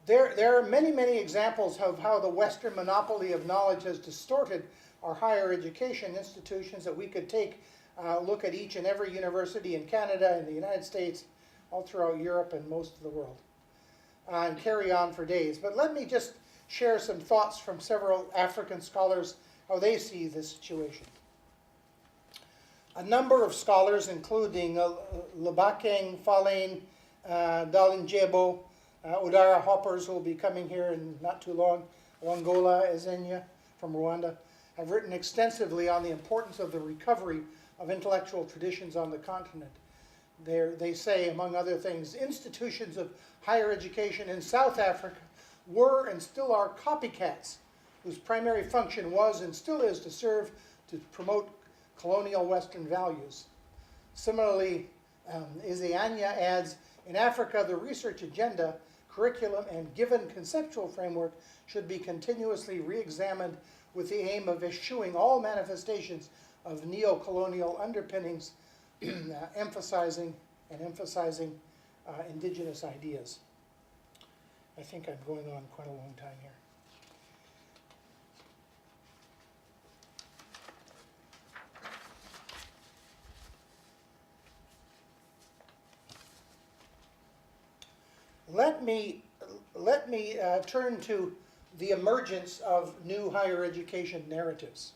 There are many, many examples of how the Western monopoly of knowledge has distorted our higher education institutions that we could take a look at each and every university in Canada, in the United States, all throughout Europe and most of the world, and carry on for days. But let me just share some thoughts from several African scholars, how they see this situation. A number of scholars, including Lebakeng, Falain, Dalinjebo, Udara Hoppers, who will be coming here in not too long, Wangola Ezenya from Rwanda, have written extensively on the importance of the recovery of intellectual traditions on the continent. They say, among other things, institutions of higher education in South Africa were and still are copycats, whose primary function was and still is to serve to promote colonial Western values. Similarly, Izeanya adds, in Africa, the research agenda, curriculum, and given conceptual framework should be continuously re-examined with the aim of eschewing all manifestations of neo-colonial underpinnings, emphasizing indigenous ideas. I think I'm going on quite a long time here. Let me turn to the emergence of new higher education narratives.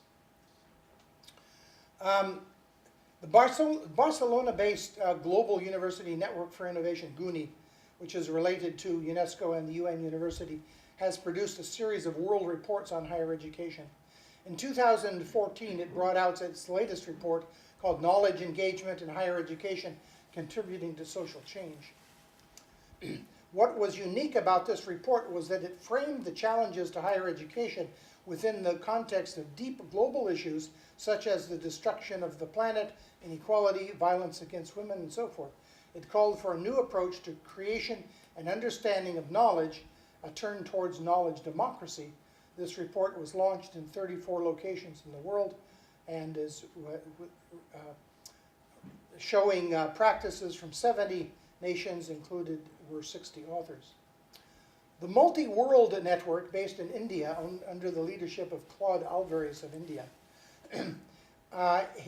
The Barcelona-based Global University Network for Innovation, GUNI, which is related to UNESCO and the UN University, has produced a series of world reports on higher education. In 2014, it brought out its latest report called Knowledge Engagement in Higher Education, Contributing to Social Change. What was unique about this report was that it framed the challenges to higher education within the context of deep global issues such as the destruction of the planet, inequality, violence against women, and so forth. It called for a new approach to creation and understanding of knowledge, a turn towards knowledge democracy. This report was launched in 34 locations in the world and is showing practices from 70 nations, included were 60 authors. The Multi-World Network, based in India under the leadership of Claude Alvarez of India,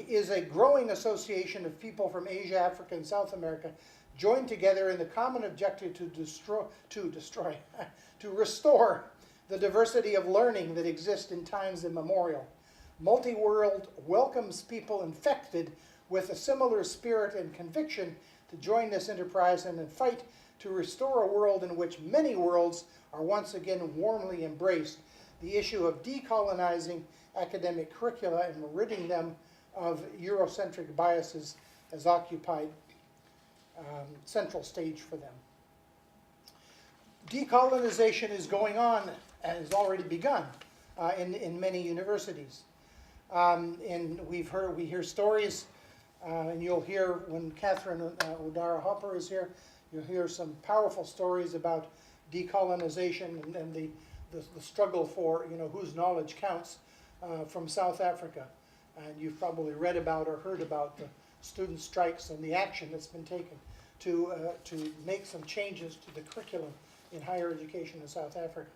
is a growing association of people from Asia, Africa, and South America joined together in the common objective to restore the diversity of learning that exists in times immemorial. Multi-World welcomes people infected with a similar spirit and conviction to join this enterprise and fight to restore a world in which many worlds are once again warmly embraced. The issue of decolonizing academic curricula and ridding them of Eurocentric biases has occupied central stage for them. Decolonization is going on and has already begun in many universities. And we hear stories, and you'll hear when Catherine Udara Hopper is here, you'll hear some powerful stories about decolonization and the struggle for whose knowledge counts from South Africa. And you've probably read about or heard about the student strikes and the action that's been taken to make some changes to the curriculum in higher education in South Africa.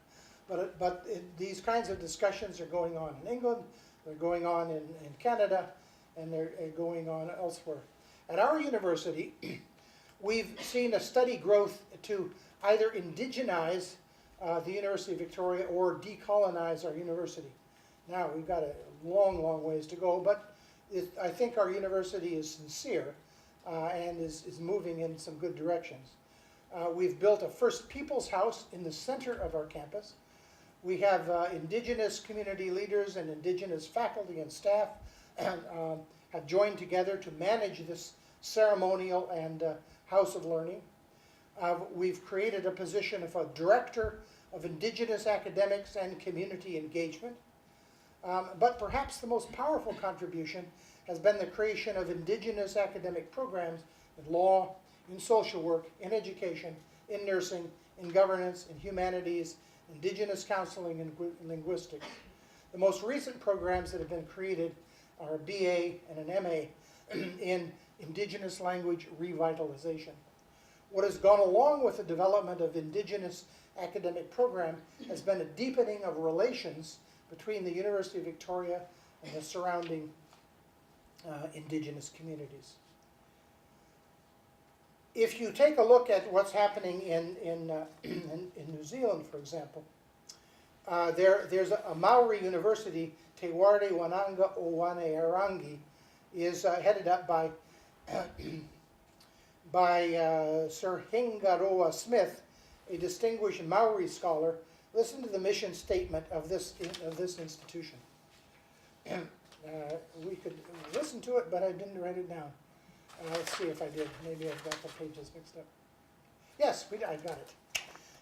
But these kinds of discussions are going on in England, they're going on in Canada, and they're going on elsewhere. At our university, we've seen a steady growth to either indigenize the University of Victoria or decolonize our university. Now, we've got a long, long ways to go, but I think our university is sincere and is moving in some good directions. We've built a First Peoples House in the center of our campus. We have indigenous community leaders and indigenous faculty and staff have joined together to manage this ceremonial and house of learning. We've created a position of a director of indigenous academics and community engagement. But perhaps the most powerful contribution has been the creation of indigenous academic programs in law, in social work, in education, in nursing, in governance, in humanities, indigenous counseling, and linguistics. The most recent programs that have been created are a BA and an MA in indigenous language revitalization. What has gone along with the development of indigenous academic program has been a deepening of relations between the University of Victoria and the surrounding Indigenous communities. If you take a look at what's happening in New Zealand, for example, there's a Maori University, Te Ware Wananga o Wanearangi, is headed up by Sir Hingaroa Smith, a distinguished Maori scholar. Listen to the mission statement of this institution. We could listen to it, but I didn't write it down. Let's see if I did. Maybe I've got the pages mixed up. Yes, I got it.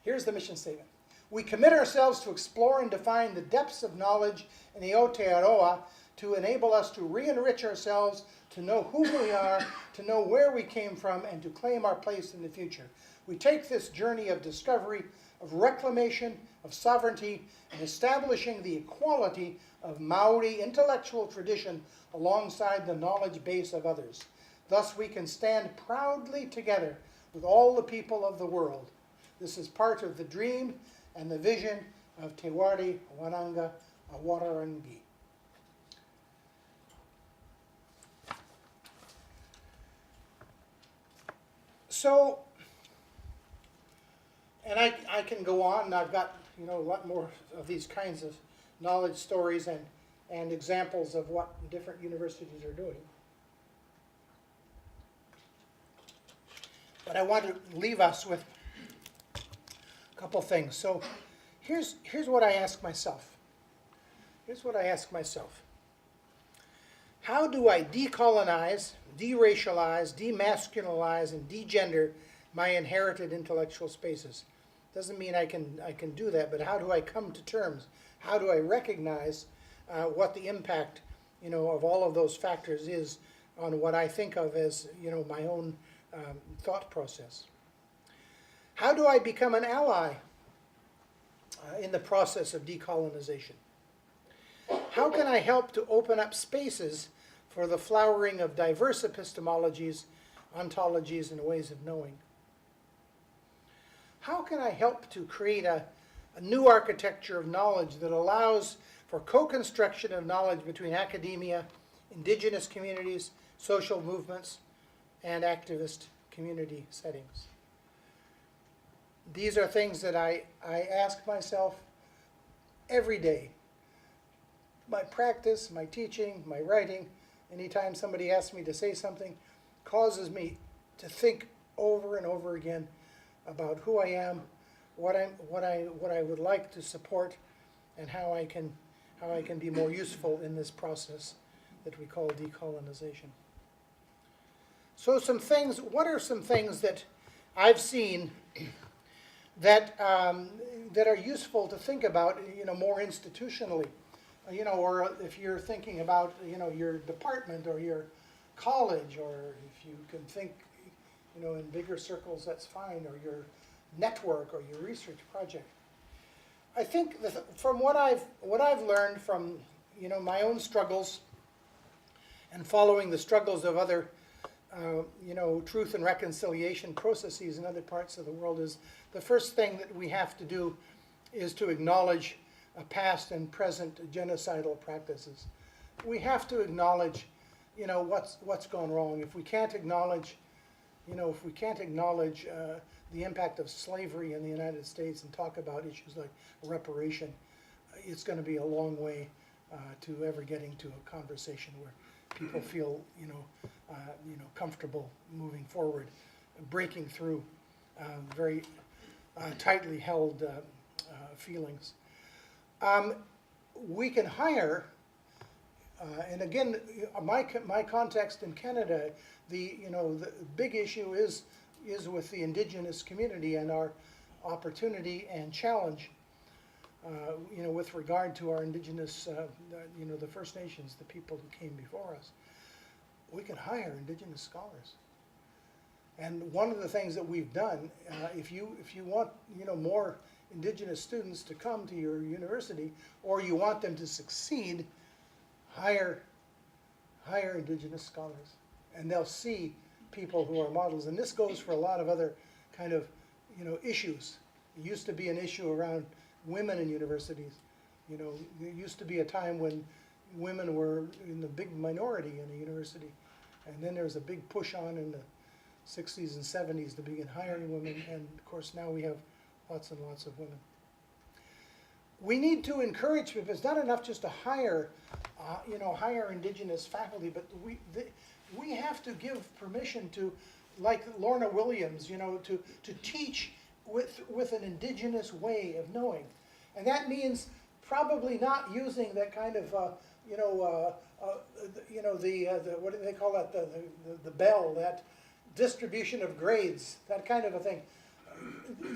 Here's the mission statement. We commit ourselves to explore and define the depths of knowledge in the Aotearoa to enable us to re-enrich ourselves, to know who we are, to know where we came from, and to claim our place in the future. We take this journey of discovery, of reclamation, of sovereignty, and establishing the equality of Maori intellectual tradition alongside the knowledge base of others. Thus we can stand proudly together with all the people of the world. This is part of the dream and the vision of Te Ware Wananga Wararangi. So, and I can go on, and I've got a lot more of these kinds of knowledge stories and examples of what different universities are doing. But I want to leave us with a couple things. So here's what I ask myself. Here's what I ask myself. How do I decolonize, deracialize, demasculinize, and degender my inherited intellectual spaces? Doesn't mean I can do that, but how do I come to terms? How do I recognize what the impact of all of those factors is on what I think of as my own thought process? How do I become an ally in the process of decolonization? How can I help to open up spaces for the flowering of diverse epistemologies, ontologies, and ways of knowing? How can I help to create a new architecture of knowledge that allows for co-construction of knowledge between academia, indigenous communities, social movements, and activist community settings? These are things that I ask myself every day. My practice, my teaching, my writing, anytime somebody asks me to say something, causes me to think over and over again about who I am, what I would like to support, and how I can be more useful in this process that we call decolonization. So what are some things that I've seen that are useful to think about, more institutionally, or if you're thinking about, your department or your college, or if you can think, in bigger circles, that's fine, or your network or your research project. I think from what I've learned from, my own struggles and following the struggles of other truth and reconciliation processes in other parts of the world, is the first thing that we have to do is to acknowledge past and present genocidal practices. We have to acknowledge, what's gone wrong. If we can't acknowledge, the impact of slavery in the United States and talk about issues like reparation, it's going to be a long way to ever getting to a conversation where people feel, comfortable moving forward, breaking through very tightly held feelings. We can hire, and again, my context in Canada, the big issue is with the Indigenous community and our opportunity and challenge, with regard to our Indigenous, the First Nations, the people who came before us. We can hire Indigenous scholars. And one of the things that we've done, if you want more Indigenous students to come to your university, or you want them to succeed, hire Indigenous scholars, and they'll see people who are models. And this goes for a lot of other kind of issues It used to be an issue around women in universities. You know, there used to be a time when women were in the big minority in a university. And then there was a big push on in the 60s and 70s to begin hiring women. And of course, now we have lots and lots of women. We need to encourage people. It's not enough just to hire, hire indigenous faculty, but we have to give permission to, like Lorna Williams, to teach with an indigenous way of knowing. And that means probably not using that kind of, what do they call that, the bell, that distribution of grades, that kind of a thing.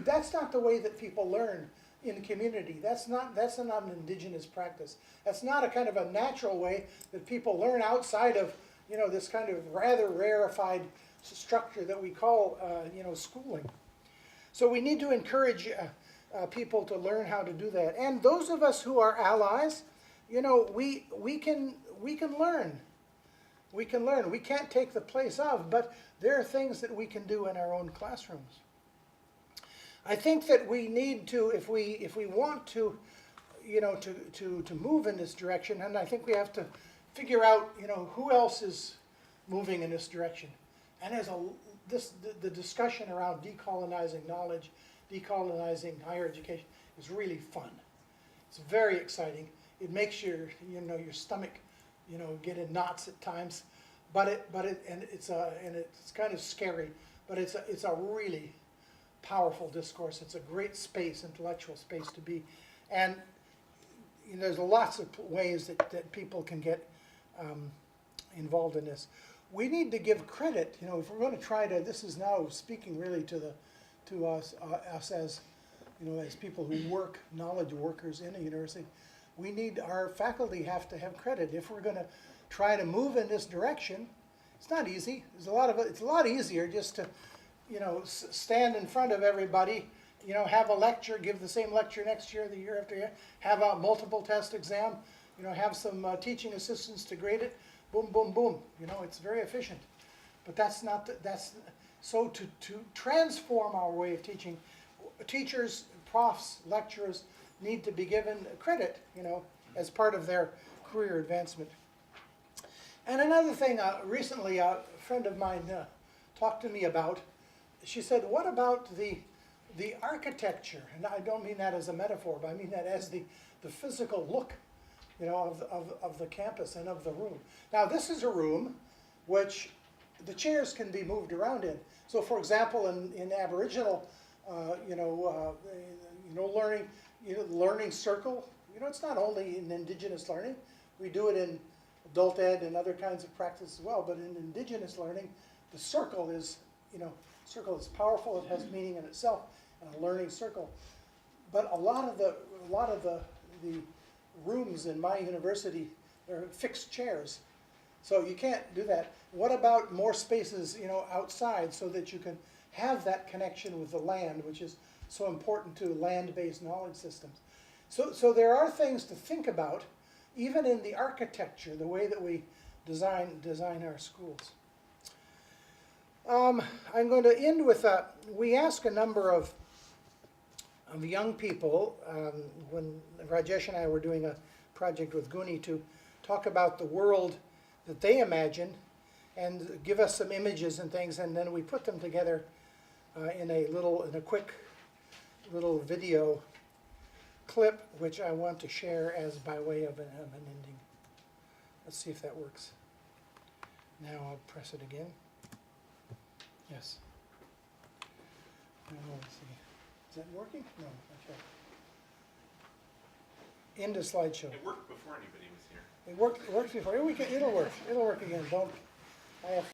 That's not the way that people learn in the community. That's not an indigenous practice. That's not a kind of a natural way that people learn outside of, this kind of rather rarefied structure that we call, schooling. So we need to encourage people to learn how to do that. And those of us who are allies, we can learn. We can learn. We can't take the place of, but there are things that we can do in our own classrooms. I think that we need to, if we want to, to move in this direction, and I think we have to figure out, who else is moving in this direction. And the discussion around decolonizing knowledge, decolonizing higher education is really fun. It's very exciting. It makes your stomach, get in knots at times, it's kind of scary, but it's a really powerful discourse. It's a great space, intellectual space to be, and there's lots of ways that people can get involved in this. We need to give credit, if we're going to try to. This is now speaking really to us as as people who work, knowledge workers in a university. Our faculty have to have credit. If we're going to try to move in this direction, it's not easy. It's a lot easier just to, stand in front of everybody, have a lecture, give the same lecture next year, the year after year, have a multiple test exam, have some teaching assistants to grade it, boom, boom, boom. It's very efficient. But so to transform our way of teaching, teachers, profs, lecturers need to be given credit, as part of their career advancement. And another thing, recently a friend of mine talked to me about, she said, what about the architecture? And I don't mean that as a metaphor, but I mean that as the physical look, of the campus and of the room. Now this is a room which the chairs can be moved around in. So for example, in Aboriginal, learning circle, it's not only in Indigenous learning. We do it in adult ed and other kinds of practice as well, but in Indigenous learning, the circle is, circle is powerful. It has meaning in itself, a learning circle. But a lot of the rooms in my university are fixed chairs, so you can't do that. What about more spaces, outside, so that you can have that connection with the land, which is so important to land-based knowledge systems. So there are things to think about, even in the architecture, the way that we design our schools. I'm going to end with we ask a number of young people, when Rajesh and I were doing a project with Guni, to talk about the world that they imagine and give us some images and things, and then we put them together in a quick little video clip, which I want to share as by way of an ending. Let's see if that works. Now I'll press it again. Yes. Now let's see. Is that working? No, not sure. End of slideshow. It worked before anybody was here. It worked before. It'll work. It'll work again. I have